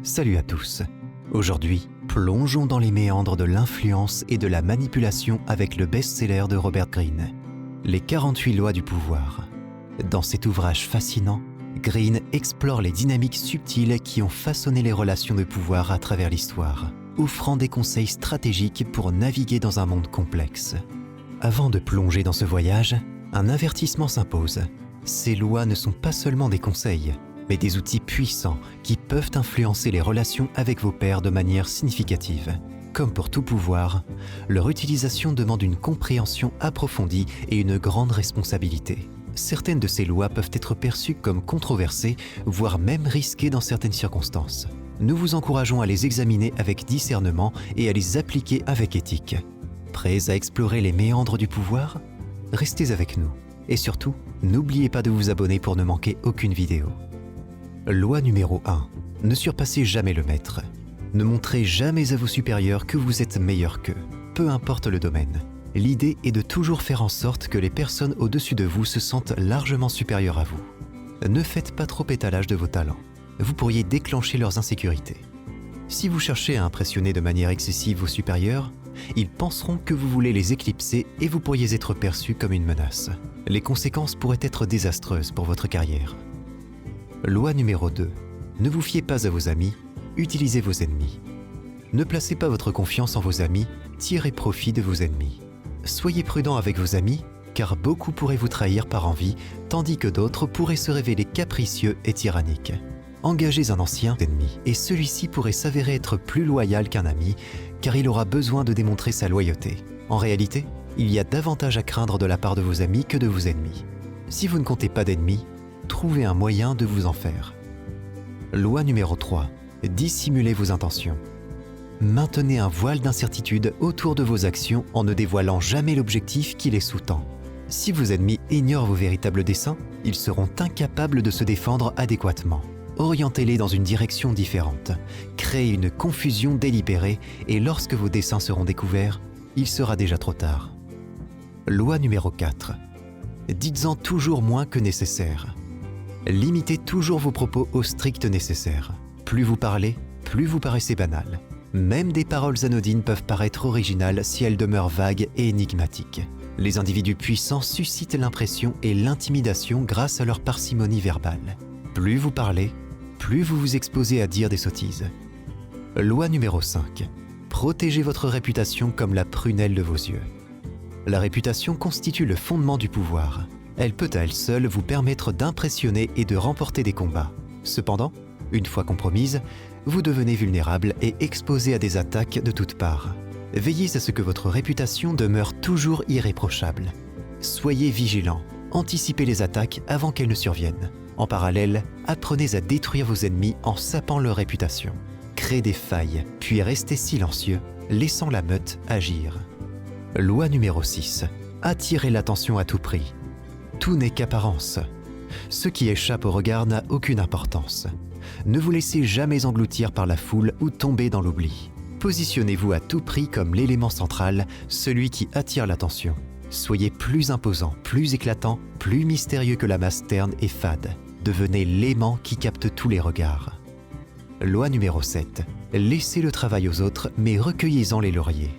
Salut à tous. Aujourd'hui, plongeons dans les méandres de l'influence et de la manipulation avec le best-seller de Robert Greene, Les 48 lois du pouvoir. Dans cet ouvrage fascinant, Greene explore les dynamiques subtiles qui ont façonné les relations de pouvoir à travers l'histoire, offrant des conseils stratégiques pour naviguer dans un monde complexe. Avant de plonger dans ce voyage, un avertissement s'impose. Ces lois ne sont pas seulement des conseils, mais des outils puissants qui peuvent influencer les relations avec vos pairs de manière significative. Comme pour tout pouvoir, leur utilisation demande une compréhension approfondie et une grande responsabilité. Certaines de ces lois peuvent être perçues comme controversées, voire même risquées dans certaines circonstances. Nous vous encourageons à les examiner avec discernement et à les appliquer avec éthique. Prêts à explorer les méandres du pouvoir ? Restez avec nous. Et surtout, n'oubliez pas de vous abonner pour ne manquer aucune vidéo. Loi numéro 1. Ne surpassez jamais le maître. Ne montrez jamais à vos supérieurs que vous êtes meilleur qu'eux, peu importe le domaine. L'idée est de toujours faire en sorte que les personnes au-dessus de vous se sentent largement supérieures à vous. Ne faites pas trop étalage de vos talents. Vous pourriez déclencher leurs insécurités. Si vous cherchez à impressionner de manière excessive vos supérieurs, ils penseront que vous voulez les éclipser et vous pourriez être perçu comme une menace. Les conséquences pourraient être désastreuses pour votre carrière. Loi numéro 2. Ne vous fiez pas à vos amis, utilisez vos ennemis. Ne placez pas votre confiance en vos amis, tirez profit de vos ennemis. Soyez prudent avec vos amis, car beaucoup pourraient vous trahir par envie, tandis que d'autres pourraient se révéler capricieux et tyranniques. Engagez un ancien ennemi, et celui-ci pourrait s'avérer être plus loyal qu'un ami, car il aura besoin de démontrer sa loyauté. En réalité, il y a davantage à craindre de la part de vos amis que de vos ennemis. Si vous ne comptez pas d'ennemis, trouvez un moyen de vous en faire. Loi numéro 3. Dissimulez vos intentions. Maintenez un voile d'incertitude autour de vos actions en ne dévoilant jamais l'objectif qui les sous-tend. Si vos ennemis ignorent vos véritables desseins, ils seront incapables de se défendre adéquatement. Orientez-les dans une direction différente. Créez une confusion délibérée et lorsque vos desseins seront découverts, il sera déjà trop tard. Loi numéro 4. Dites-en toujours moins que nécessaire. Limitez toujours vos propos au strict nécessaire. Plus vous parlez, plus vous paraissez banal. Même des paroles anodines peuvent paraître originales si elles demeurent vagues et énigmatiques. Les individus puissants suscitent l'impression et l'intimidation grâce à leur parcimonie verbale. Plus vous parlez, plus vous vous exposez à dire des sottises. Loi numéro 5. Protégez votre réputation comme la prunelle de vos yeux. La réputation constitue le fondement du pouvoir. Elle peut à elle seule vous permettre d'impressionner et de remporter des combats. Cependant, une fois compromise, vous devenez vulnérable et exposé à des attaques de toutes parts. Veillez à ce que votre réputation demeure toujours irréprochable. Soyez vigilant, anticipez les attaques avant qu'elles ne surviennent. En parallèle, apprenez à détruire vos ennemis en sapant leur réputation. Créez des failles, puis restez silencieux, laissant la meute agir. Loi numéro 6. Attirez l'attention à tout prix. Tout n'est qu'apparence. Ce qui échappe au regard n'a aucune importance. Ne vous laissez jamais engloutir par la foule ou tomber dans l'oubli. Positionnez-vous à tout prix comme l'élément central, celui qui attire l'attention. Soyez plus imposant, plus éclatant, plus mystérieux que la masse terne et fade. Devenez l'aimant qui capte tous les regards. Loi numéro 7. Laissez le travail aux autres, mais recueillez-en les lauriers.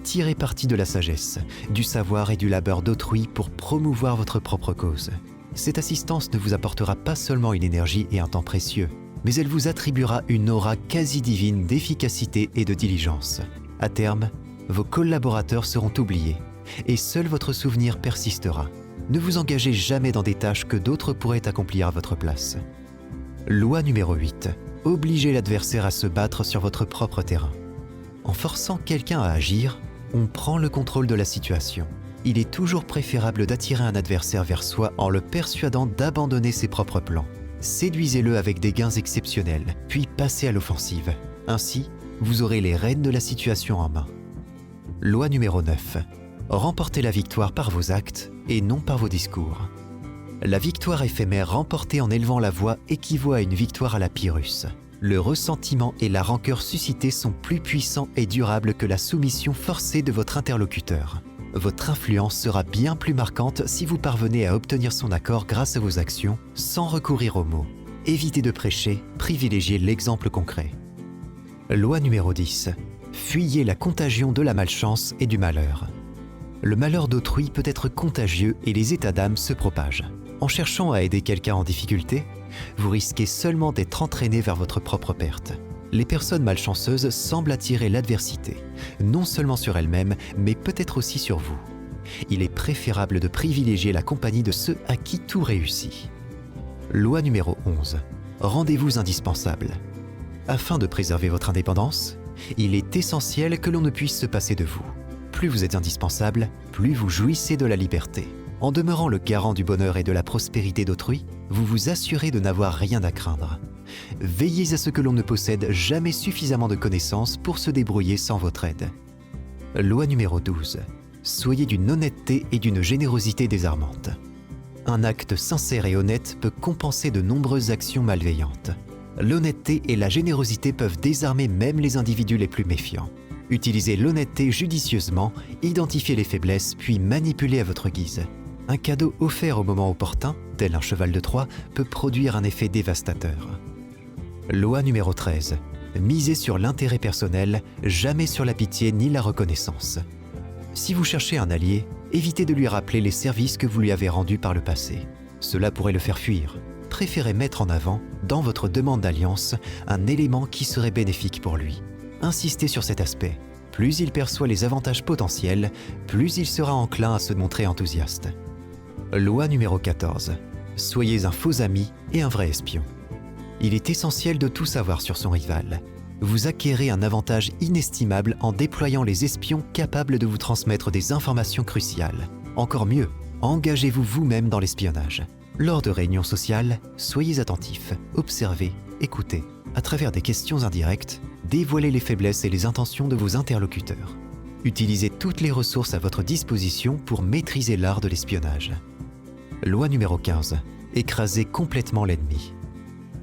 Tirez parti de la sagesse, du savoir et du labeur d'autrui pour promouvoir votre propre cause. Cette assistance ne vous apportera pas seulement une énergie et un temps précieux, mais elle vous attribuera une aura quasi divine d'efficacité et de diligence. À terme, vos collaborateurs seront oubliés, et seul votre souvenir persistera. Ne vous engagez jamais dans des tâches que d'autres pourraient accomplir à votre place. Loi numéro 8. Obligez l'adversaire à se battre sur votre propre terrain. En forçant quelqu'un à agir, on prend le contrôle de la situation. Il est toujours préférable d'attirer un adversaire vers soi en le persuadant d'abandonner ses propres plans. Séduisez-le avec des gains exceptionnels, puis passez à l'offensive. Ainsi, vous aurez les rênes de la situation en main. Loi numéro 9. Remportez la victoire par vos actes et non par vos discours. La victoire éphémère remportée en élevant la voix équivaut à une victoire à la Pyrrhus. Le ressentiment et la rancœur suscités sont plus puissants et durables que la soumission forcée de votre interlocuteur. Votre influence sera bien plus marquante si vous parvenez à obtenir son accord grâce à vos actions, sans recourir aux mots. Évitez de prêcher, privilégiez l'exemple concret. Loi numéro 10. Fuyez la contagion de la malchance et du malheur. Le malheur d'autrui peut être contagieux et les états d'âme se propagent. En cherchant à aider quelqu'un en difficulté, vous risquez seulement d'être entraîné vers votre propre perte. Les personnes malchanceuses semblent attirer l'adversité, non seulement sur elles-mêmes, mais peut-être aussi sur vous. Il est préférable de privilégier la compagnie de ceux à qui tout réussit. Loi numéro 11. Rendez-vous indispensable. Afin de préserver votre indépendance, il est essentiel que l'on ne puisse se passer de vous. Plus vous êtes indispensable, plus vous jouissez de la liberté. En demeurant le garant du bonheur et de la prospérité d'autrui, vous vous assurez de n'avoir rien à craindre. Veillez à ce que l'on ne possède jamais suffisamment de connaissances pour se débrouiller sans votre aide. Loi numéro 12. Soyez d'une honnêteté et d'une générosité désarmantes. Un acte sincère et honnête peut compenser de nombreuses actions malveillantes. L'honnêteté et la générosité peuvent désarmer même les individus les plus méfiants. Utilisez l'honnêteté judicieusement, identifiez les faiblesses, puis manipulez à votre guise. Un cadeau offert au moment opportun, tel un cheval de Troie, peut produire un effet dévastateur. Loi numéro 13. Misez sur l'intérêt personnel, jamais sur la pitié ni la reconnaissance. Si vous cherchez un allié, évitez de lui rappeler les services que vous lui avez rendus par le passé. Cela pourrait le faire fuir. Préférez mettre en avant, dans votre demande d'alliance, un élément qui serait bénéfique pour lui. Insistez sur cet aspect. Plus il perçoit les avantages potentiels, plus il sera enclin à se montrer enthousiaste. Loi numéro 14. Soyez un faux ami et un vrai espion. Il est essentiel de tout savoir sur son rival. Vous acquérez un avantage inestimable en déployant les espions capables de vous transmettre des informations cruciales. Encore mieux, engagez-vous vous-même dans l'espionnage. Lors de réunions sociales, soyez attentifs, observez, écoutez. À travers des questions indirectes, dévoilez les faiblesses et les intentions de vos interlocuteurs. Utilisez toutes les ressources à votre disposition pour maîtriser l'art de l'espionnage. Loi numéro 15. Écrasez complètement l'ennemi.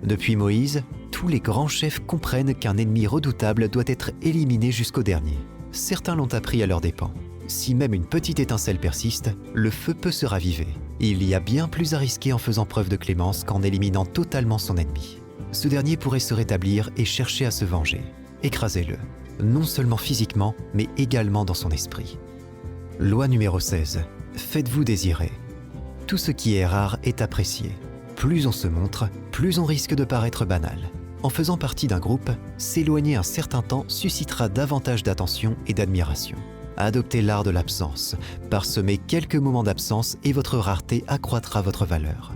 Depuis Moïse, tous les grands chefs comprennent qu'un ennemi redoutable doit être éliminé jusqu'au dernier. Certains l'ont appris à leurs dépens. Si même une petite étincelle persiste, le feu peut se raviver. Il y a bien plus à risquer en faisant preuve de clémence qu'en éliminant totalement son ennemi. Ce dernier pourrait se rétablir et chercher à se venger. Écrasez-le, non seulement physiquement, mais également dans son esprit. Loi numéro 16. Faites-vous désirer. Tout ce qui est rare est apprécié. Plus on se montre, plus on risque de paraître banal. En faisant partie d'un groupe, s'éloigner un certain temps suscitera davantage d'attention et d'admiration. Adoptez l'art de l'absence. Parsemez quelques moments d'absence et votre rareté accroîtra votre valeur.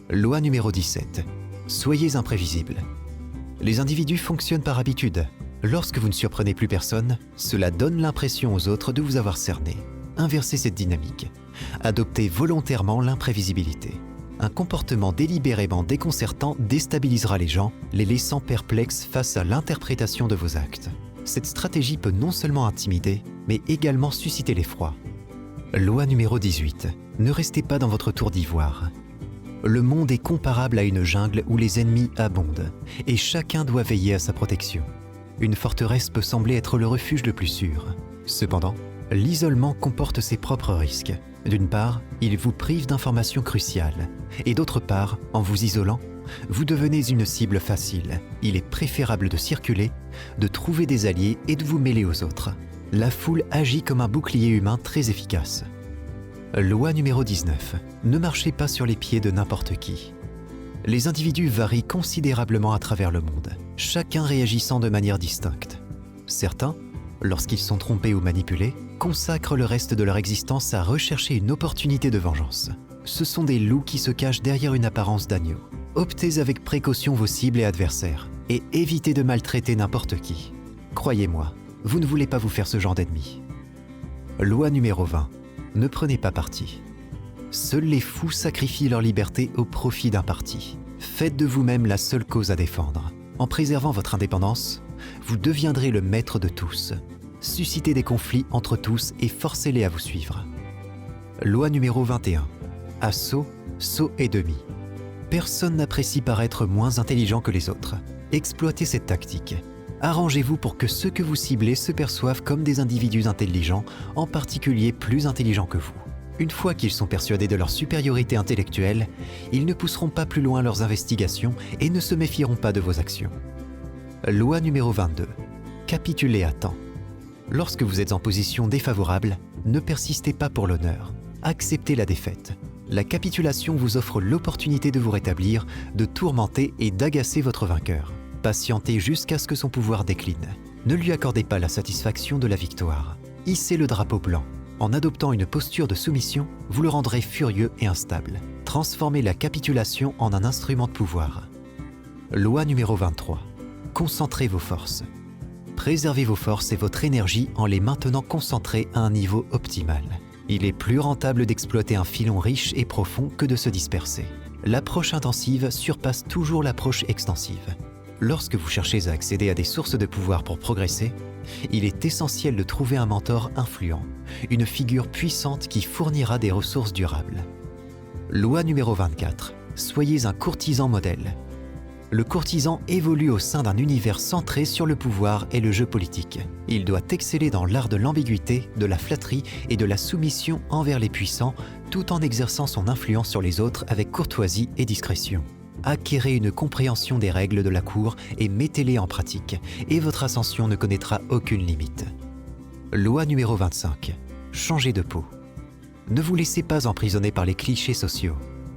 Loi numéro 17. Soyez imprévisible. Les individus fonctionnent par habitude. Lorsque vous ne surprenez plus personne, cela donne l'impression aux autres de vous avoir cerné. Inversez cette dynamique. Adoptez volontairement l'imprévisibilité. Un comportement délibérément déconcertant déstabilisera les gens, les laissant perplexes face à l'interprétation de vos actes. Cette stratégie peut non seulement intimider, mais également susciter l'effroi. Loi numéro 18. Ne restez pas dans votre tour d'ivoire. Le monde est comparable à une jungle où les ennemis abondent, et chacun doit veiller à sa protection. Une forteresse peut sembler être le refuge le plus sûr. Cependant, l'isolement comporte ses propres risques. D'une part, il vous prive d'informations cruciales, et d'autre part, en vous isolant, vous devenez une cible facile. Il est préférable de circuler, de trouver des alliés et de vous mêler aux autres. La foule agit comme un bouclier humain très efficace. Loi numéro 19. Ne marchez pas sur les pieds de n'importe qui. Les individus varient considérablement à travers le monde, chacun réagissant de manière distincte. Certains, lorsqu'ils sont trompés ou manipulés, consacrent le reste de leur existence à rechercher une opportunité de vengeance. Ce sont des loups qui se cachent derrière une apparence d'agneau. Optez avec précaution vos cibles et adversaires, et évitez de maltraiter n'importe qui. Croyez-moi, vous ne voulez pas vous faire ce genre d'ennemi. Loi numéro 20. Ne prenez pas parti. Seuls les fous sacrifient leur liberté au profit d'un parti. Faites de vous-même la seule cause à défendre. En préservant votre indépendance, vous deviendrez le maître de tous. Suscitez des conflits entre tous et forcez-les à vous suivre. Loi numéro 21. Assaut, saut et demi. Personne n'apprécie paraître moins intelligent que les autres. Exploitez cette tactique. Arrangez-vous pour que ceux que vous ciblez se perçoivent comme des individus intelligents, en particulier plus intelligents que vous. Une fois qu'ils sont persuadés de leur supériorité intellectuelle, ils ne pousseront pas plus loin leurs investigations et ne se méfieront pas de vos actions. Loi numéro 22. Capitulez à temps. Lorsque vous êtes en position défavorable, ne persistez pas pour l'honneur. Acceptez la défaite. La capitulation vous offre l'opportunité de vous rétablir, de tourmenter et d'agacer votre vainqueur. Patientez jusqu'à ce que son pouvoir décline. Ne lui accordez pas la satisfaction de la victoire. Hissez le drapeau blanc. En adoptant une posture de soumission, vous le rendrez furieux et instable. Transformez la capitulation en un instrument de pouvoir. Loi numéro 23. Concentrez vos forces. Préservez vos forces et votre énergie en les maintenant concentrées à un niveau optimal. Il est plus rentable d'exploiter un filon riche et profond que de se disperser. L'approche intensive surpasse toujours l'approche extensive. Lorsque vous cherchez à accéder à des sources de pouvoir pour progresser, il est essentiel de trouver un mentor influent, une figure puissante qui fournira des ressources durables. Loi numéro 24. Soyez un courtisan modèle. Le courtisan évolue au sein d'un univers centré sur le pouvoir et le jeu politique. Il doit exceller dans l'art de l'ambiguïté, de la flatterie et de la soumission envers les puissants, tout en exerçant son influence sur les autres avec courtoisie et discrétion. Acquérez une compréhension des règles de la cour et mettez-les en pratique, et votre ascension ne connaîtra aucune limite. Loi numéro 25. Changez de peau. Ne vous laissez pas emprisonner par les clichés sociaux.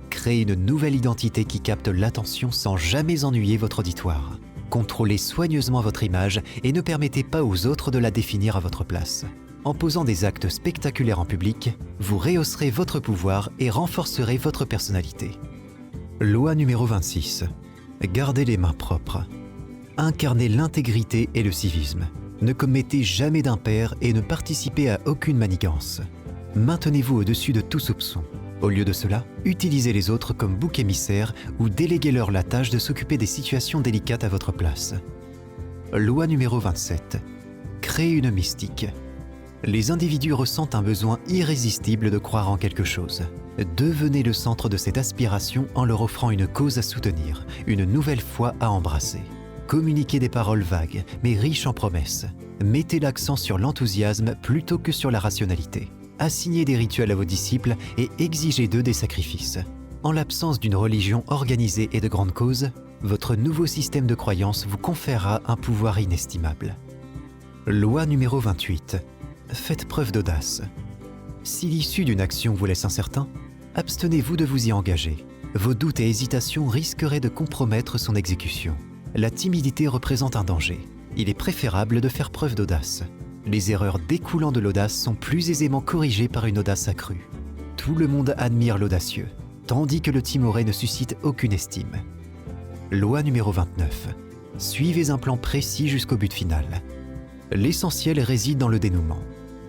Créez une nouvelle identité qui capte l'attention sans jamais ennuyer votre auditoire. Contrôlez soigneusement votre image et ne permettez pas aux autres de la définir à votre place. En posant des actes spectaculaires en public, vous rehausserez votre pouvoir et renforcerez votre personnalité. Loi numéro 26. Gardez les mains propres. Incarnez l'intégrité et le civisme. Ne commettez jamais d'impair et ne participez à aucune manigance. Maintenez-vous au-dessus de tout soupçon. Au lieu de cela, utilisez les autres comme bouc émissaire ou déléguez-leur la tâche de s'occuper des situations délicates à votre place. Loi numéro 27. Créez une mystique. Les individus ressentent un besoin irrésistible de croire en quelque chose. Devenez le centre de cette aspiration en leur offrant une cause à soutenir, une nouvelle foi à embrasser. Communiquez des paroles vagues, mais riches en promesses. Mettez l'accent sur l'enthousiasme plutôt que sur la rationalité. Assignez des rituels à vos disciples et exigez d'eux des sacrifices. En l'absence d'une religion organisée et de grande cause, votre nouveau système de croyance vous conférera un pouvoir inestimable. Loi numéro 28. Faites preuve d'audace. Si l'issue d'une action vous laisse incertain, abstenez-vous de vous y engager. Vos doutes et hésitations risqueraient de compromettre son exécution. La timidité représente un danger. Il est préférable de faire preuve d'audace. Les erreurs découlant de l'audace sont plus aisément corrigées par une audace accrue. Tout le monde admire l'audacieux, tandis que le timoré ne suscite aucune estime. Loi numéro 29. Suivez un plan précis jusqu'au but final. L'essentiel réside dans le dénouement.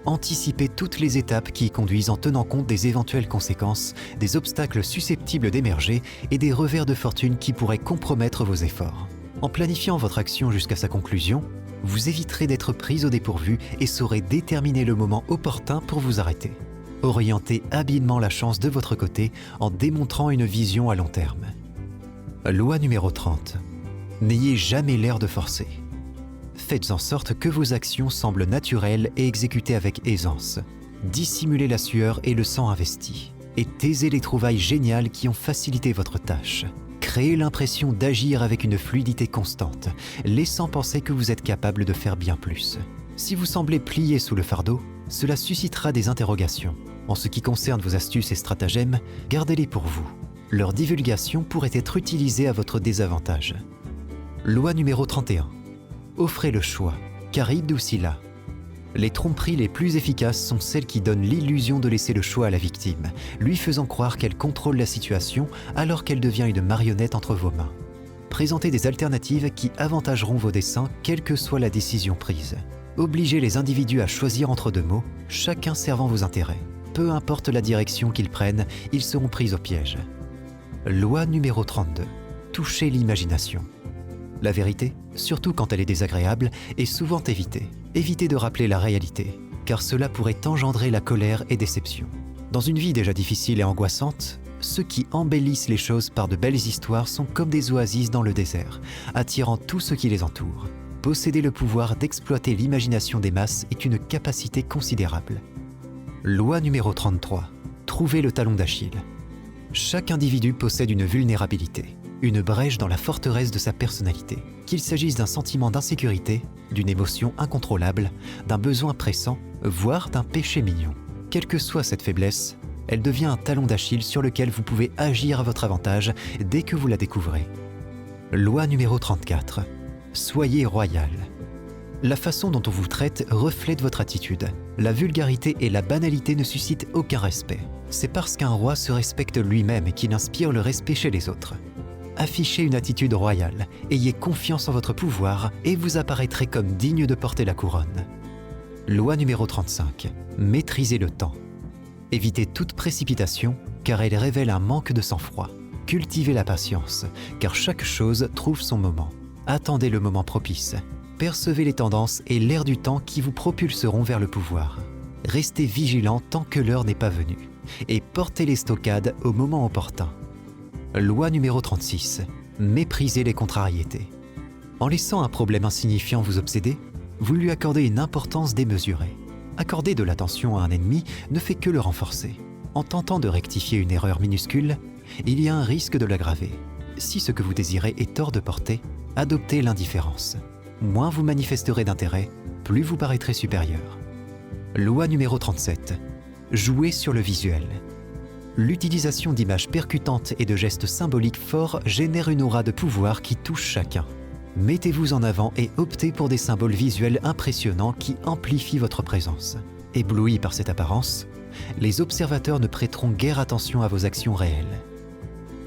Anticipez toutes les étapes qui y conduisent en tenant compte des éventuelles conséquences, des obstacles susceptibles d'émerger et des revers de fortune qui pourraient compromettre vos efforts. En planifiant votre action jusqu'à sa conclusion, vous éviterez d'être pris au dépourvu et saurez déterminer le moment opportun pour vous arrêter. Orientez habilement la chance de votre côté en démontrant une vision à long terme. Loi numéro 30. N'ayez jamais l'air de forcer. Faites en sorte que vos actions semblent naturelles et exécutées avec aisance. Dissimulez la sueur et le sang investi. Et taisez les trouvailles géniales qui ont facilité votre tâche. Créez l'impression d'agir avec une fluidité constante, laissant penser que vous êtes capable de faire bien plus. Si vous semblez plier sous le fardeau, cela suscitera des interrogations. En ce qui concerne vos astuces et stratagèmes, gardez-les pour vous. Leur divulgation pourrait être utilisée à votre désavantage. Loi numéro 31. Offrez le choix, car id docila. Les tromperies les plus efficaces sont celles qui donnent l'illusion de laisser le choix à la victime, lui faisant croire qu'elle contrôle la situation alors qu'elle devient une marionnette entre vos mains. Présentez des alternatives qui avantageront vos desseins, quelle que soit la décision prise. Obligez les individus à choisir entre deux mots, chacun servant vos intérêts. Peu importe la direction qu'ils prennent, ils seront pris au piège. Loi numéro 32. Touchez l'imagination. La vérité, surtout quand elle est désagréable, est souvent évitée. Évitez de rappeler la réalité, car cela pourrait engendrer la colère et déception. Dans une vie déjà difficile et angoissante, ceux qui embellissent les choses par de belles histoires sont comme des oasis dans le désert, attirant tout ce qui les entoure. Posséder le pouvoir d'exploiter l'imagination des masses est une capacité considérable. Loi numéro 33. trouvez le talon d'Achille. Chaque individu possède une vulnérabilité, une brèche dans la forteresse de sa personnalité, qu'il s'agisse d'un sentiment d'insécurité, d'une émotion incontrôlable, d'un besoin pressant, voire d'un péché mignon. Quelle que soit cette faiblesse, elle devient un talon d'Achille sur lequel vous pouvez agir à votre avantage dès que vous la découvrez. Loi numéro 34. Soyez royal. La façon dont on vous traite reflète votre attitude. La vulgarité et la banalité ne suscitent aucun respect. C'est parce qu'un roi se respecte lui-même qu'il inspire le respect chez les autres. Affichez une attitude royale, ayez confiance en votre pouvoir et vous apparaîtrez comme digne de porter la couronne. Loi numéro 35. Maîtrisez le temps. Évitez toute précipitation, car elle révèle un manque de sang-froid. Cultivez la patience, car chaque chose trouve son moment. Attendez le moment propice. Percevez les tendances et l'air du temps qui vous propulseront vers le pouvoir. Restez vigilant tant que l'heure n'est pas venue, et portez les stockades au moment opportun. Loi numéro 36. Méprisez les contrariétés. En laissant un problème insignifiant vous obséder, vous lui accordez une importance démesurée. Accorder de l'attention à un ennemi ne fait que le renforcer. En tentant de rectifier une erreur minuscule, il y a un risque de l'aggraver. Si ce que vous désirez est hors de portée, adoptez l'indifférence. Moins vous manifesterez d'intérêt, plus vous paraîtrez supérieur. Loi numéro 37. Jouez sur le visuel. L'utilisation d'images percutantes et de gestes symboliques forts génère une aura de pouvoir qui touche chacun. Mettez-vous en avant et optez pour des symboles visuels impressionnants qui amplifient votre présence. Éblouis par cette apparence, les observateurs ne prêteront guère attention à vos actions réelles.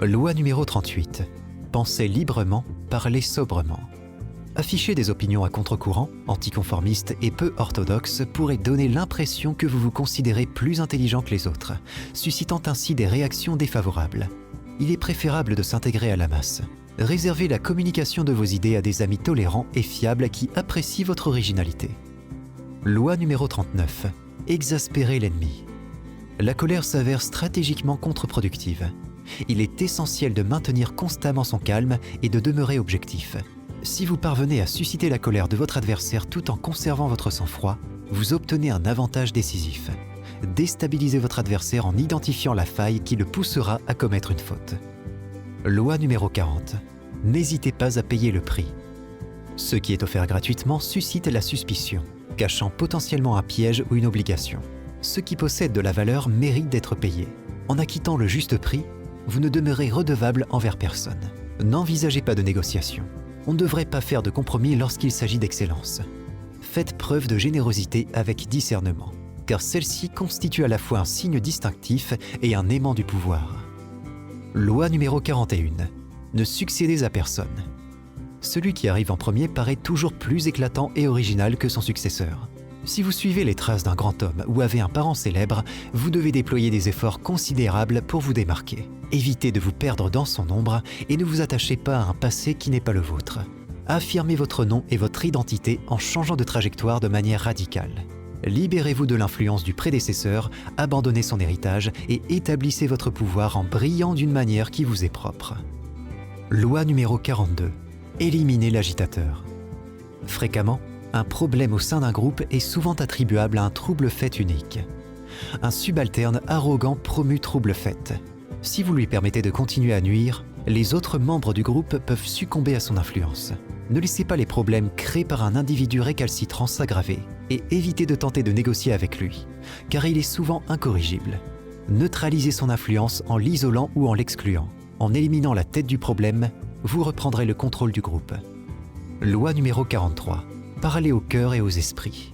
Loi numéro 38. Pensez librement, parlez sobrement. Afficher des opinions à contre-courant, anticonformistes et peu orthodoxes pourrait donner l'impression que vous vous considérez plus intelligent que les autres, suscitant ainsi des réactions défavorables. Il est préférable de s'intégrer à la masse. Réservez la communication de vos idées à des amis tolérants et fiables qui apprécient votre originalité. Loi numéro 39. Exaspérez l'ennemi. La colère s'avère stratégiquement contre-productive. Il est essentiel de maintenir constamment son calme et de demeurer objectif. Si vous parvenez à susciter la colère de votre adversaire tout en conservant votre sang-froid, vous obtenez un avantage décisif. Déstabilisez votre adversaire en identifiant la faille qui le poussera à commettre une faute. Loi numéro 40. N'hésitez pas à payer le prix. Ce qui est offert gratuitement suscite la suspicion, cachant potentiellement un piège ou une obligation. Ce qui possède de la valeur mérite d'être payé. En acquittant le juste prix, vous ne demeurez redevable envers personne. N'envisagez pas de négociation. On ne devrait pas faire de compromis lorsqu'il s'agit d'excellence. Faites preuve de générosité avec discernement, car celle-ci constitue à la fois un signe distinctif et un aimant du pouvoir. Loi numéro 41. Ne succédez à personne. Celui qui arrive en premier paraît toujours plus éclatant et original que son successeur. Si vous suivez les traces d'un grand homme ou avez un parent célèbre, vous devez déployer des efforts considérables pour vous démarquer. Évitez de vous perdre dans son ombre et ne vous attachez pas à un passé qui n'est pas le vôtre. Affirmez votre nom et votre identité en changeant de trajectoire de manière radicale. Libérez-vous de l'influence du prédécesseur, abandonnez son héritage et établissez votre pouvoir en brillant d'une manière qui vous est propre. Loi numéro 42. Éliminez l'agitateur. Fréquemment, un problème au sein d'un groupe est souvent attribuable à un trouble fait unique. Un subalterne arrogant promu trouble fait. Si vous lui permettez de continuer à nuire, les autres membres du groupe peuvent succomber à son influence. Ne laissez pas les problèmes créés par un individu récalcitrant s'aggraver et évitez de tenter de négocier avec lui, car il est souvent incorrigible. Neutralisez son influence en l'isolant ou en l'excluant. En éliminant la tête du problème, vous reprendrez le contrôle du groupe. Loi numéro 43. Parlez au cœur et aux esprits.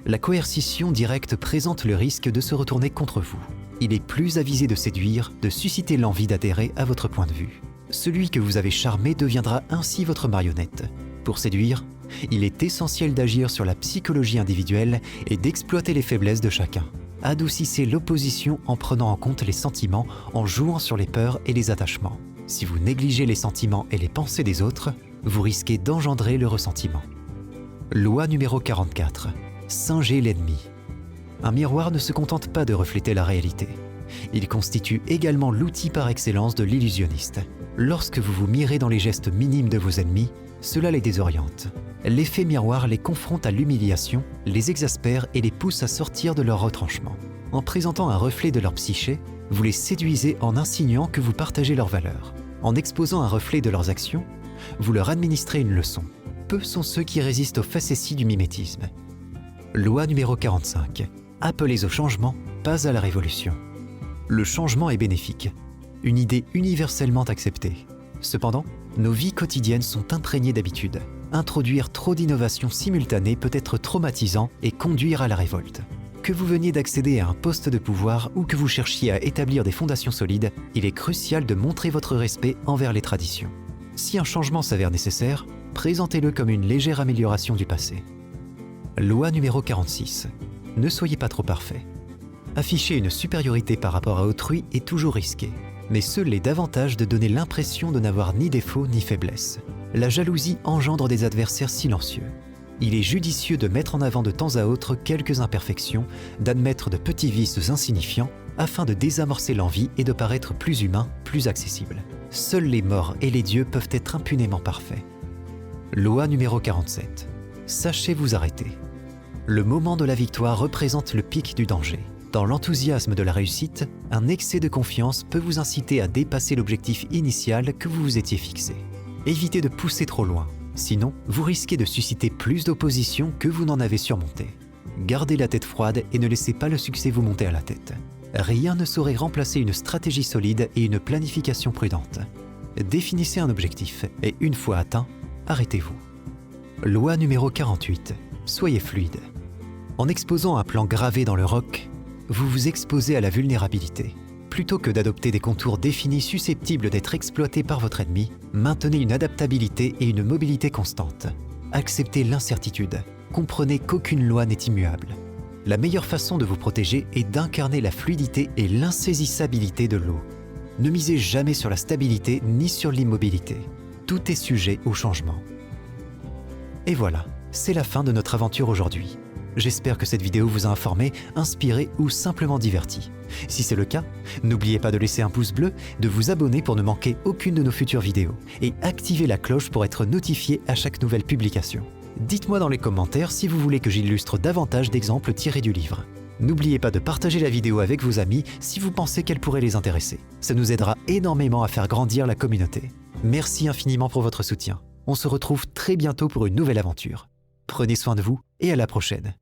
La coercition directe présente le risque de se retourner contre vous. Il est plus avisé de séduire, de susciter l'envie d'adhérer à votre point de vue. Celui que vous avez charmé deviendra ainsi votre marionnette. Pour séduire, il est essentiel d'agir sur la psychologie individuelle et d'exploiter les faiblesses de chacun. Adoucissez l'opposition en prenant en compte les sentiments, en jouant sur les peurs et les attachements. Si vous négligez les sentiments et les pensées des autres, vous risquez d'engendrer le ressentiment. Loi numéro 44. Singez l'ennemi. Un miroir ne se contente pas de refléter la réalité. Il constitue également l'outil par excellence de l'illusionniste. Lorsque vous vous mirez dans les gestes minimes de vos ennemis, cela les désoriente. L'effet miroir les confronte à l'humiliation, les exaspère et les pousse à sortir de leur retranchement. En présentant un reflet de leur psyché, vous les séduisez en insinuant que vous partagez leurs valeurs. En exposant un reflet de leurs actions, vous leur administrez une leçon. Peu sont ceux qui résistent aux facéties du mimétisme. Loi numéro 45. Appelez au changement, pas à la révolution. Le changement est bénéfique, une idée universellement acceptée. Cependant, nos vies quotidiennes sont imprégnées d'habitudes. Introduire trop d'innovations simultanées peut être traumatisant et conduire à la révolte. Que vous veniez d'accéder à un poste de pouvoir ou que vous cherchiez à établir des fondations solides, il est crucial de montrer votre respect envers les traditions. Si un changement s'avère nécessaire, présentez-le comme une légère amélioration du passé. Loi numéro 46. Ne soyez pas trop parfait. Afficher une supériorité par rapport à autrui est toujours risqué, mais seul est davantage de donner l'impression de n'avoir ni défaut ni faiblesse. La jalousie engendre des adversaires silencieux. Il est judicieux de mettre en avant de temps à autre quelques imperfections, d'admettre de petits vices insignifiants, afin de désamorcer l'envie et de paraître plus humain, plus accessible. Seuls les morts et les dieux peuvent être impunément parfaits. Loi numéro 47. Sachez vous arrêter. Le moment de la victoire représente le pic du danger. Dans l'enthousiasme de la réussite, un excès de confiance peut vous inciter à dépasser l'objectif initial que vous vous étiez fixé. Évitez de pousser trop loin, sinon vous risquez de susciter plus d'opposition que vous n'en avez surmonté. Gardez la tête froide et ne laissez pas le succès vous monter à la tête. Rien ne saurait remplacer une stratégie solide et une planification prudente. Définissez un objectif et une fois atteint, arrêtez-vous. Loi numéro 48. Soyez fluide. En exposant un plan gravé dans le roc, vous vous exposez à la vulnérabilité. Plutôt que d'adopter des contours définis susceptibles d'être exploités par votre ennemi, maintenez une adaptabilité et une mobilité constante. Acceptez l'incertitude. Comprenez qu'aucune loi n'est immuable. La meilleure façon de vous protéger est d'incarner la fluidité et l'insaisissabilité de l'eau. Ne misez jamais sur la stabilité ni sur l'immobilité. Tout est sujet au changement. Et voilà, c'est la fin de notre aventure aujourd'hui. J'espère que cette vidéo vous a informé, inspiré ou simplement diverti. Si c'est le cas, n'oubliez pas de laisser un pouce bleu, de vous abonner pour ne manquer aucune de nos futures vidéos et activez la cloche pour être notifié à chaque nouvelle publication. Dites-moi dans les commentaires si vous voulez que j'illustre davantage d'exemples tirés du livre. N'oubliez pas de partager la vidéo avec vos amis si vous pensez qu'elle pourrait les intéresser. Ça nous aidera énormément à faire grandir la communauté. Merci infiniment pour votre soutien. On se retrouve très bientôt pour une nouvelle aventure. Prenez soin de vous et à la prochaine.